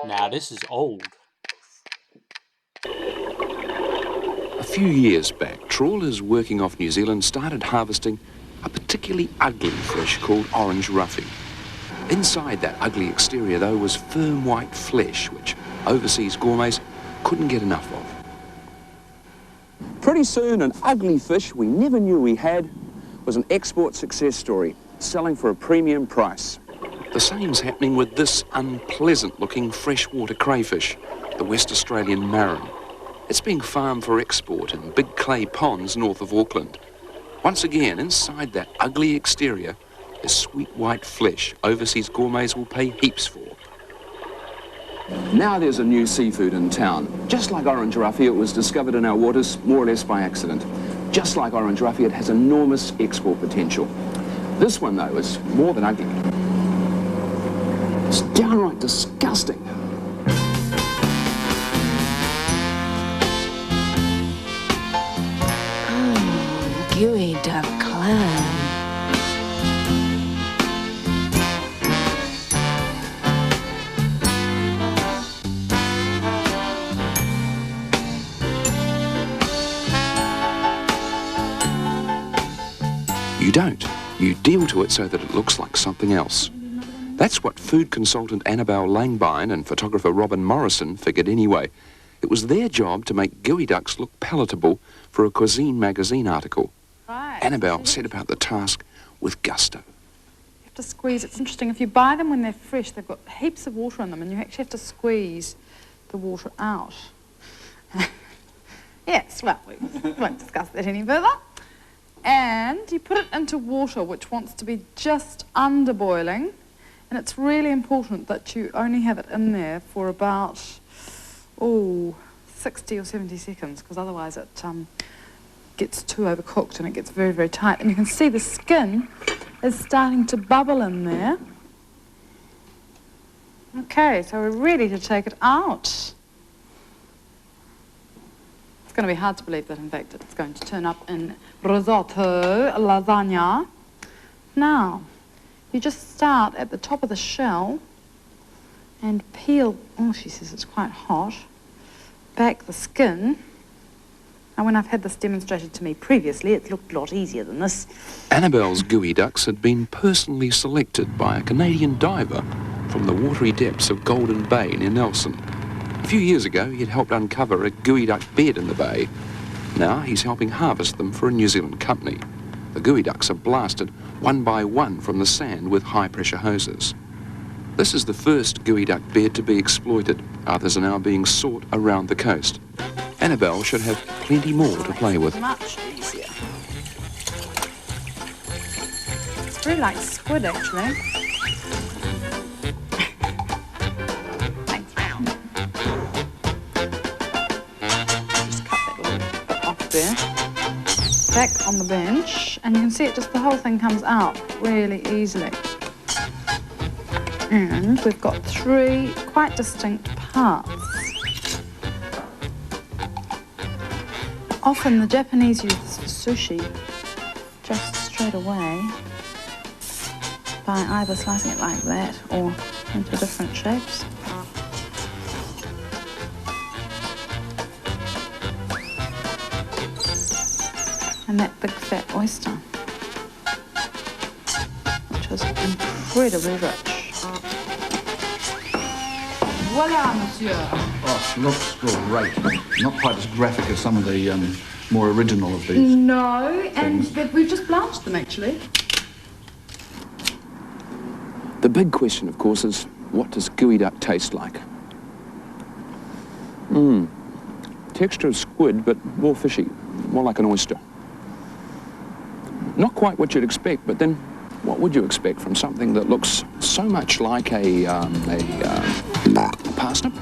Now this is old. A few years back, trawlers working off New Zealand started harvesting a particularly ugly fish called orange ruffy. Inside that ugly exterior, though, was firm white flesh, which overseas gourmets couldn't get enough of. Pretty soon, an ugly fish we never knew we had was an export success story, selling for a premium price. The same's happening with this unpleasant-looking freshwater crayfish, the West Australian marron. It's being farmed for export in big clay ponds north of Auckland. Once again, inside that ugly exterior, is sweet white flesh overseas gourmets will pay heaps for. Now there's a new seafood in town. Just like orange ruffy, it was discovered in our waters more or less by accident. Just like orange ruffy, it has enormous export potential. This one, though, is more than ugly. It's downright disgusting. Gooey duck clam. You don't. You deal to it so that it looks like something else. That's what food consultant Annabelle Langbein and photographer Robin Morrison figured anyway. It was their job to make gooey ducks look palatable for a Cuisine magazine article. Right. Annabelle set about the task with gusto. You have to squeeze. It's interesting. If you buy them when they're fresh, they've got heaps of water in them, and you actually have to squeeze the water out. Yes, well, we won't discuss that any further. And you put it into water which wants to be just under boiling, and it's really important that you only have it in there for about 60 or 70 seconds, because otherwise it gets too overcooked and it gets very, very tight. And you can see the skin is starting to bubble in there. Okay, so we're ready to take it out. It's going to be hard to believe that, in fact, it's going to turn up in risotto, lasagna. Now, you just start at the top of the shell and peel, she says it's quite hot, back the skin. And when I've had this demonstrated to me previously, it's looked a lot easier than this. Annabelle's gooey ducks had been personally selected by a Canadian diver from the watery depths of Golden Bay near Nelson. A few years ago, he had helped uncover a gooey duck bed in the bay. Now he's helping harvest them for a New Zealand company. The gooey ducks are blasted one by one from the sand with high-pressure hoses. This is the first gooey duck bed to be exploited. Others are now being sought around the coast. Annabelle should have plenty more to play with. Much easier. It's very like squid, actually. Thanks. Just cut that little bit off there. Back on the bench, and you can see it just, the whole thing comes out really easily. And we've got 3 quite distinct parts. Often the Japanese use this for sushi just straight away by either slicing it like that or into different shapes. And that big fat oyster, which is incredibly rich. Voila, monsieur. Oh, it looks great. Not quite as graphic as some of the more original of these. No, and we've just blanched them, actually. The big question, of course, is what does gooey duck taste like? Texture of squid, but more fishy, more like an oyster. Not quite what you'd expect, but then what would you expect from something that looks so much like a parsnip?